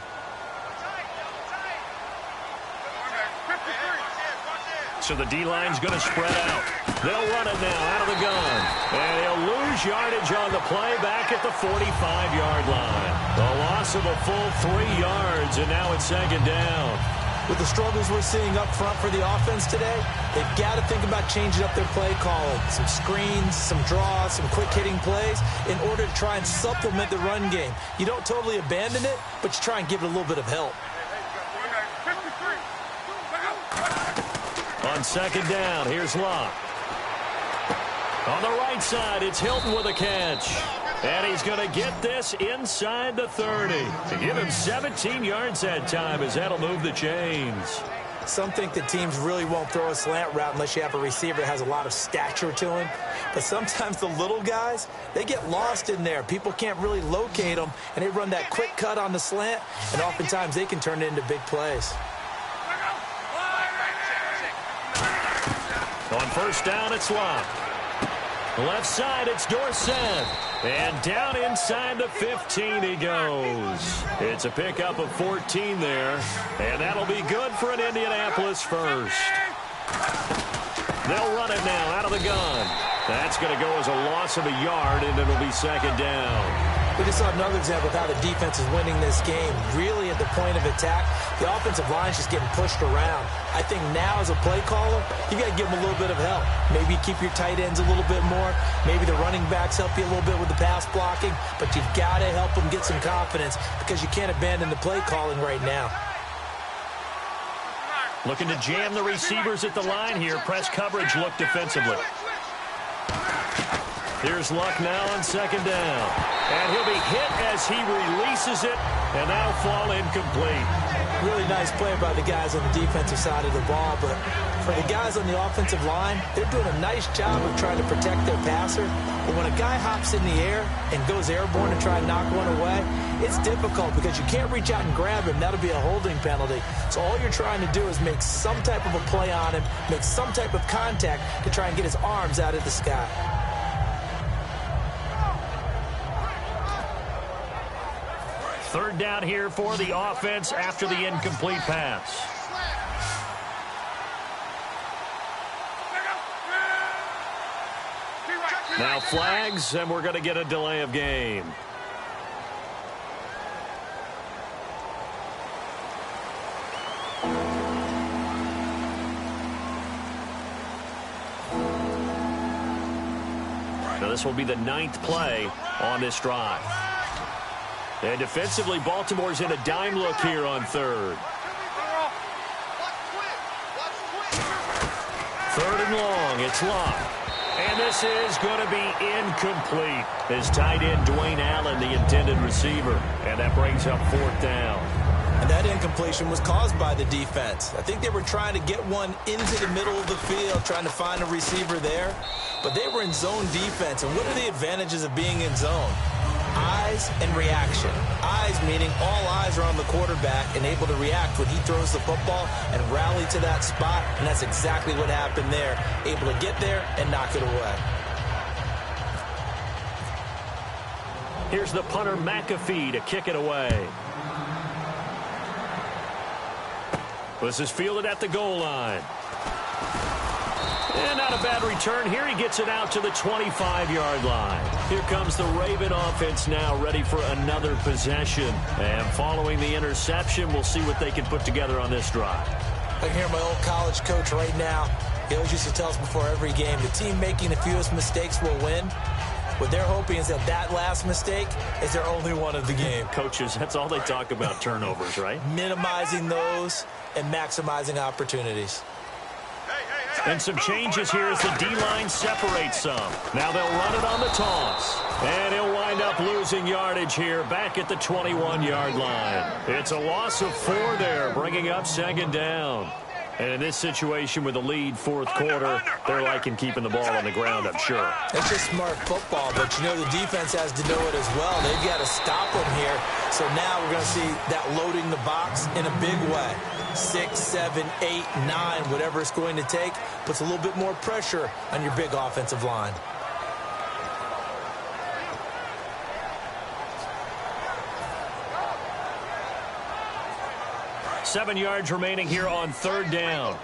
So the D-line's going to spread out. They'll run it now out of the gun. And he'll lose yardage on the play back at the 45-yard line. A loss of a full 3 yards, and now it's second down. With the struggles we're seeing up front for the offense today, they've got to think about changing up their play calling. Some screens, some draws, some quick-hitting plays in order to try and supplement the run game. You don't totally abandon it, but you try and give it a little bit of help. On second down, here's Locke. On the right side, it's Hilton with a catch. And he's going to get this inside the 30. To give him 17 yards that time, as that'll move the chains. Some think that teams really won't throw a slant route unless you have a receiver that has a lot of stature to him. But sometimes the little guys, they get lost in there. People can't really locate them, and they run that quick cut on the slant, and oftentimes they can turn it into big plays. On first down, it's Locke. Left side, it's Dorsett. And down inside the 15 he goes. It's a pickup of 14 there. And that'll be good for an Indianapolis first. They'll run it now out of the gun. That's going to go as a loss of a yard, and it'll be second down. We just saw another example of how the defense is winning this game. Really at the point of attack, the offensive line's just getting pushed around. I think now as a play caller, you got to give them a little bit of help. Maybe keep your tight ends a little bit more. Maybe the running backs help you a little bit with the pass blocking. But you've got to help them get some confidence, because you can't abandon the play calling right now. Looking to jam the receivers at the line here. Press coverage look defensively. Here's Luck now on second down. And he'll be hit as he releases it, and that'll fall incomplete. Really nice play by the guys on the defensive side of the ball, but for the guys on the offensive line, they're doing a nice job of trying to protect their passer. But when a guy hops in the air and goes airborne to try and knock one away, it's difficult because you can't reach out and grab him. That'll be a holding penalty. So all you're trying to do is make some type of a play on him, make some type of contact to try and get his arms out of the sky. Third down here for the offense after the incomplete pass. Now flags, and we're going to get a delay of game. Now this will be the 9th play on this drive. And defensively, Baltimore's in a dime look here on third. Third and long. It's Locke. And this is going to be incomplete. His tight end, Dwayne Allen, the intended receiver. And that brings up fourth down. And that incompletion was caused by the defense. I think they were trying to get one into the middle of the field, trying to find a receiver there. But they were in zone defense. And what are the advantages of being in zone? Eyes and reaction. Eyes meaning all eyes are on the quarterback and able to react when he throws the football and rally to that spot. And that's exactly what happened there. Able to get there and knock it away. Here's the punter, McAfee, to kick it away. This is fielded at the goal line. And not a bad return here. He gets it out to the 25-yard line. Here comes the Raven offense now, ready for another possession. And following the interception, we'll see what they can put together on this drive. I can hear my old college coach right now. He always used to tell us before every game, the team making the fewest mistakes will win. What they're hoping is that last mistake is their only one of the game. Coaches, that's all they talk about, turnovers, right? Minimizing those and maximizing opportunities. And some changes here as the D-line separates some. Now they'll run it on the toss. And he'll wind up losing yardage here back at the 21-yard line. It's a loss of 4 there, bringing up second down. And in this situation with the lead fourth quarter, they're liking keeping the ball on the ground, I'm sure. It's just smart football, but you know the defense has to know it as well. They've got to stop them here. So now we're going to see that loading the box in a big way. 6, 7, 8, 9, whatever it's going to take, puts a little bit more pressure on your big offensive line. Seven yards remaining here on third down.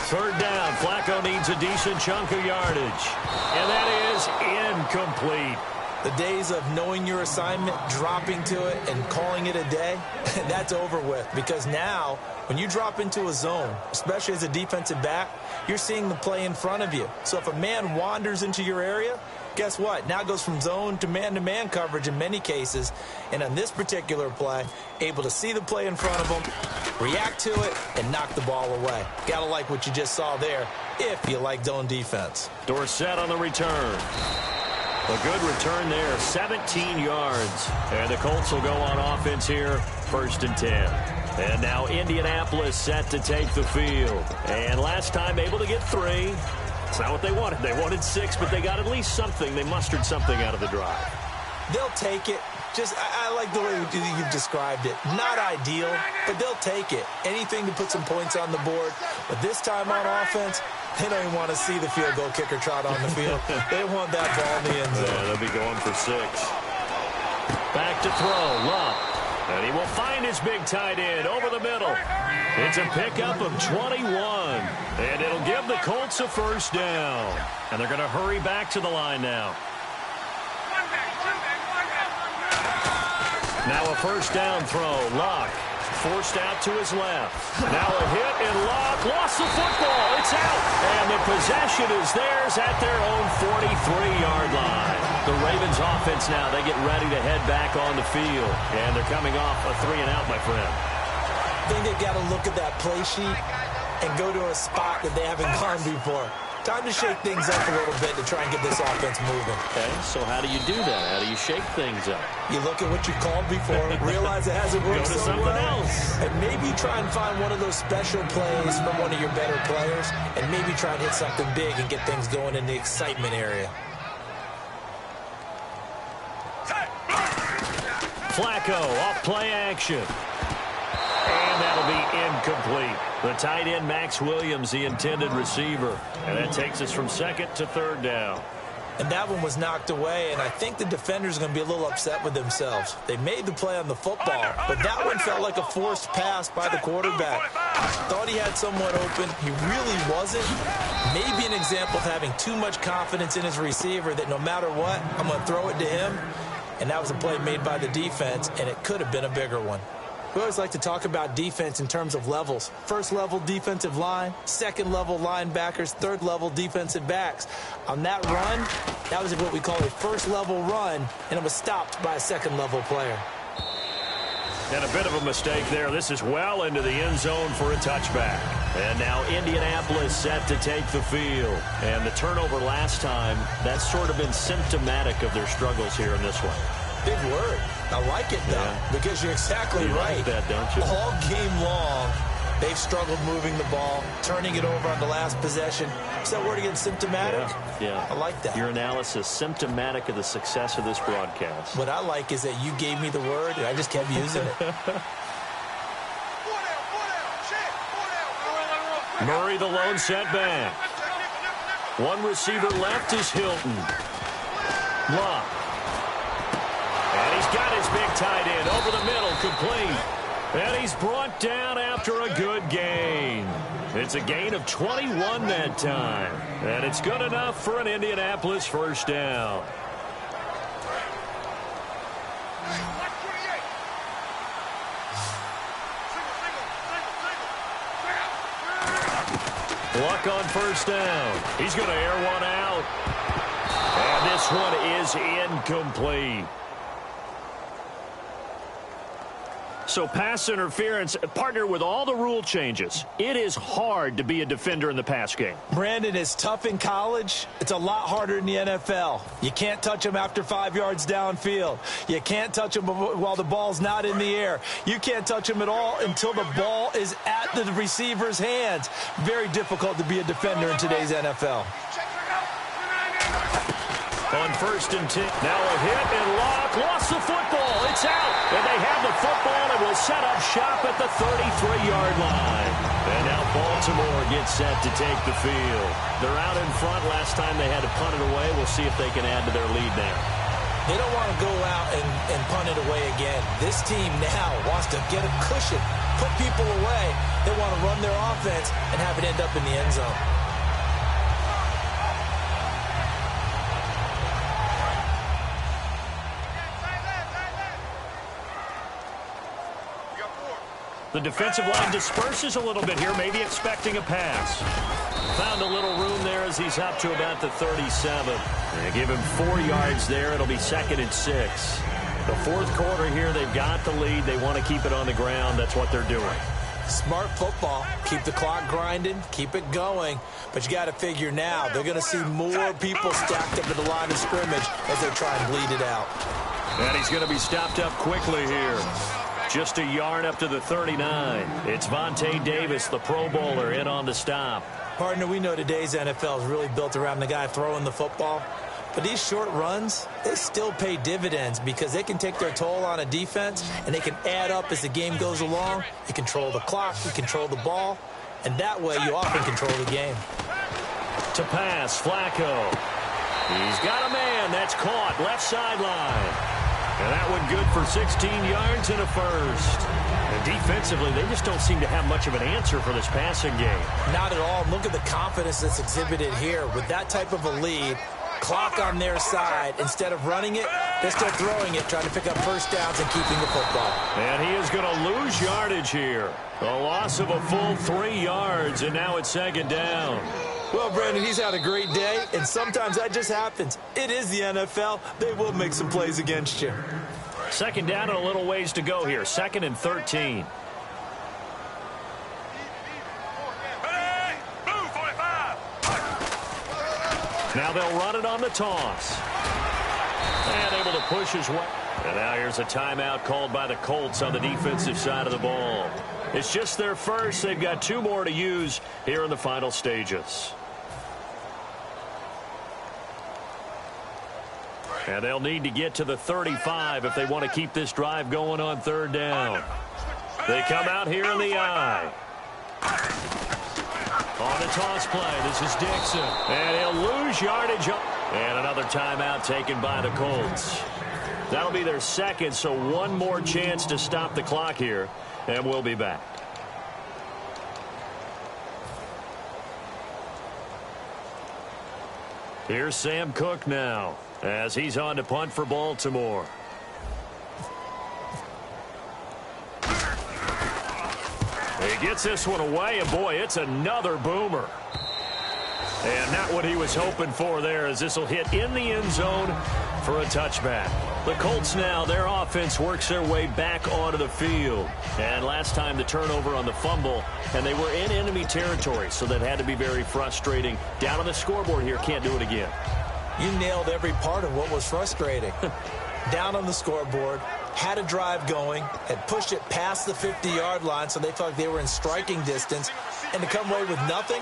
Third down. Flacco needs a decent chunk of yardage. And that is incomplete. The days of knowing your assignment, dropping to it, and calling it a day, that's over with. Because now, when you drop into a zone, especially as a defensive back, you're seeing the play in front of you. So if a man wanders into your area, guess what? Now it goes from zone to man coverage in many cases. And on this particular play, able to see the play in front of him, react to it, and knock the ball away. Gotta like what you just saw there, if you like zone defense. Dorsett on the return. A good return there, 17 yards. And the Colts will go on offense here, 1st and 10. And now Indianapolis set to take the field. And last time able to get 3. It's not what they wanted. They wanted 6, but they got at least something. They mustered something out of the drive. They'll take it. I like the way you've described it. Not ideal, but they'll take it. Anything to put some points on the board. But this time on offense, they don't even want to see the field goal kicker trot on the field. They want that ball in the end zone. Yeah, they'll be going for 6. Back to throw, Love. And he will find his big tight end over the middle. It's a pickup of 21. And it'll give the Colts a first down. And they're going to hurry back to the line now. Now a first down throw. Locke forced out to his left. Now a hit, and Locke lost the football. It's out. And the possession is theirs at their own 43-yard line. The Ravens offense now, they get ready to head back on the field. And they're coming off a 3-and-out, my friend. I think they've got to look at that play sheet and go to a spot that they haven't gone before. Time to shake things up a little bit to try and get this offense moving. Okay, so how do you do that? How do you shake things up? You look at what you called before, realize it hasn't worked so well, else. and maybe try and find one of those special plays from one of your better players, and maybe try and hit something big and get things going in the excitement area. Flacco off play action. And that'll be incomplete. The tight end, Max Williams, the intended receiver. And that takes us from 2nd to 3rd down. And that one was knocked away, and I think the defenders are going to be a little upset with themselves. They made the play on the football, but that one felt like a forced pass by the quarterback. Thought he had someone open. He really wasn't. Maybe an example of having too much confidence in his receiver that no matter what, I'm going to throw it to him. And that was a play made by the defense, and it could have been a bigger one. We always like to talk about defense in terms of levels. 1st level defensive line, 2nd level linebackers, 3rd level defensive backs. On that run, that was what we call a 1st level run, and it was stopped by a 2nd level player. And a bit of a mistake there. This is well into the end zone for a touchback. And now Indianapolis set to take the field. And the turnover last time, that's sort of been symptomatic of their struggles here in this one. Big word. I like it, though, because you're exactly right. Like that, don't you? All game long, they've struggled moving the ball, turning it over on the last possession. Is that word again, symptomatic? Yeah. I like that. Your analysis, symptomatic of the success of this broadcast. What I like is that you gave me the word, and I just kept using it. Murray, the lone setback. One receiver left is Hilton. Love. And he's got his big tight end over the middle, complete. And he's brought down after a good gain. It's a gain of 21 that time. And it's good enough for an Indianapolis first down. Luck on first down. He's going to air one out. And this one is incomplete. So pass interference, partner with all the rule changes. It is hard to be a defender in the pass game. Brandon, is tough in college. It's a lot harder in the NFL. You can't touch him after 5 yards downfield. You can't touch him while the ball's not in the air. You can't touch him at all until the ball is at the receiver's hands. Very difficult to be a defender in today's NFL. On 1st and 10. Now a hit and Locke lost the football. It's out. And they have the football and will set up shop at the 33-yard line. And now Baltimore gets set to take the field. They're out in front. Last time they had to punt it away. We'll see if they can add to their lead now. They don't want to go out and punt it away again. This team now wants to get a cushion, put people away. They want to run their offense and have it end up in the end zone. The defensive line disperses a little bit here, maybe expecting a pass. Found a little room there as he's up to about the 37. They give him 4 yards there. It'll be 2nd and 6. The fourth quarter here, they've got the lead. They want to keep it on the ground. That's what they're doing. Smart football. Keep the clock grinding. Keep it going. But you got to figure now, they're going to see more people stacked up at the line of scrimmage as they try and bleed it out. And he's going to be stopped up quickly here. Just a yard up to the 39. It's Vontae Davis, the Pro Bowler, in on the stop. Partner, we know today's NFL is really built around the guy throwing the football. But these short runs, they still pay dividends because they can take their toll on a defense, and they can add up as the game goes along. You control the clock, you control the ball, and that way you often control the game. To pass, Flacco. He's got a man. That's caught. Left sideline. And that one good for 16 yards and a first. And defensively, they just don't seem to have much of an answer for this passing game. Not at all. Look at the confidence that's exhibited here. With that type of a lead, clock on their side, instead of running it, they're still throwing it, trying to pick up first downs and keeping the football. And he is going to lose yardage here. A loss of a full 3 yards, and now it's 2nd down. Well, Brandon, he's had a great day, and sometimes that just happens. It is the NFL. They will make some plays against you. 2nd down and a little ways to go here. 2nd and 13. Now they'll run it on the toss. And able to push his way. And now here's a timeout called by the Colts on the defensive side of the ball. It's just their first. They've got 2 more to use here in the final stages. And they'll need to get to the 35 if they want to keep this drive going on 3rd down. They come out here in the eye. On the toss play, this is Dixon. And he'll lose yardage. And another timeout taken by the Colts. That'll be their 2nd, so 1 more chance to stop the clock here. And we'll be back. Here's Sam Cook now as he's on to punt for Baltimore. He gets this one away, and boy, it's another boomer. And not what he was hoping for there, as this will hit in the end zone for a touchback. The Colts now, their offense works their way back onto the field. And last time the turnover on the fumble, and they were in enemy territory, so that had to be very frustrating. Down on the scoreboard here, can't do it again. You nailed every part of what was frustrating. Down on the scoreboard, had a drive going, had pushed it past the 50-yard line, so they felt like they were in striking distance, and to come away with nothing,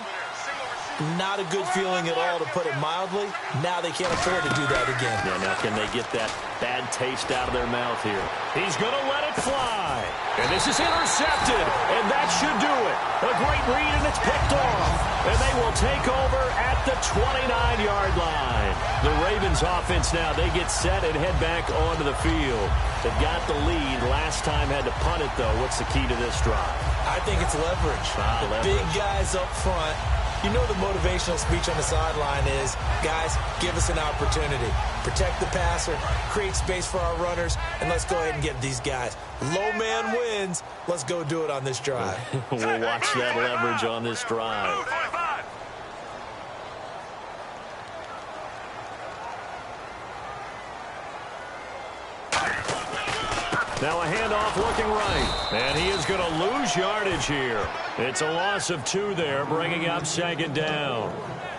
not a good feeling at all, to put it mildly. Now they can't afford to do that again. Yeah, now can they get that bad taste out of their mouth here? He's going to let it fly. And this is intercepted, and that should do it. A great read, and it's picked off. And they will take over at the 29-yard line. The Ravens offense now, they get set and head back onto the field. They've got the lead. Last time had to punt it, though. What's the key to this drive? I think it's leverage. Big guys up front. You know the motivational speech on the sideline is, guys, give us an opportunity. Protect the passer, create space for our runners, and let's go ahead and get these guys. Low man wins. Let's go do it on this drive. We'll watch that leverage on this drive. Now a handoff looking right. And he is going to lose yardage here. It's a loss of 2 there, bringing up second down.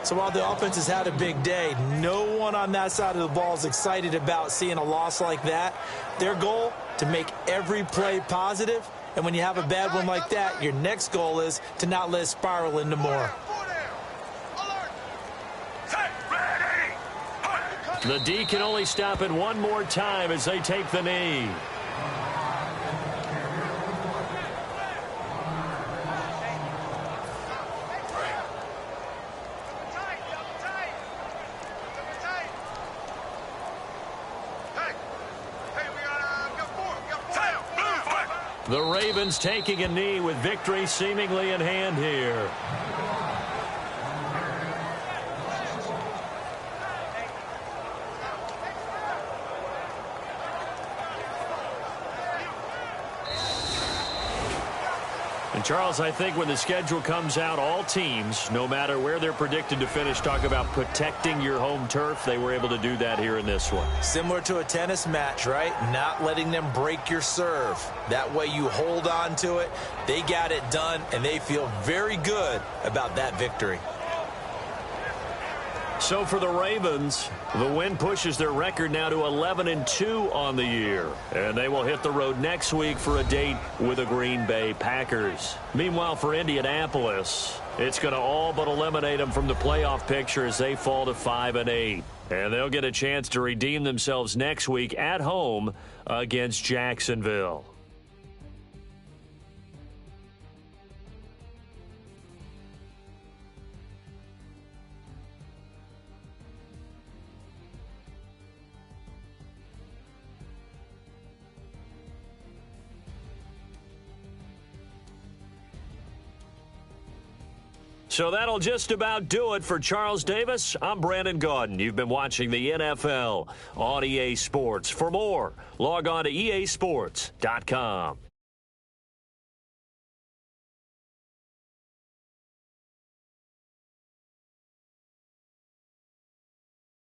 So while the offense has had a big day, no one on that side of the ball is excited about seeing a loss like that. Their goal, to make every play positive. And when you have a bad one like that, your next goal is to not let it spiral into more. The D can only stop it one more time as they take the knee. The Ravens taking a knee with victory seemingly in hand here. And Charles, I think when the schedule comes out, all teams, no matter where they're predicted to finish, talk about protecting your home turf. They were able to do that here in this one. Similar to a tennis match, right? Not letting them break your serve. That way you hold on to it. They got it done, and they feel very good about that victory. So for the Ravens, the win pushes their record now to 11-2 on the year. And they will hit the road next week for a date with the Green Bay Packers. Meanwhile, for Indianapolis, it's going to all but eliminate them from the playoff picture as they fall to 5-8. And they'll get a chance to redeem themselves next week at home against Jacksonville. So that'll just about do it for Charles Davis. I'm Brandon Gaudin. You've been watching the NFL on EA Sports. For more, log on to easports.com.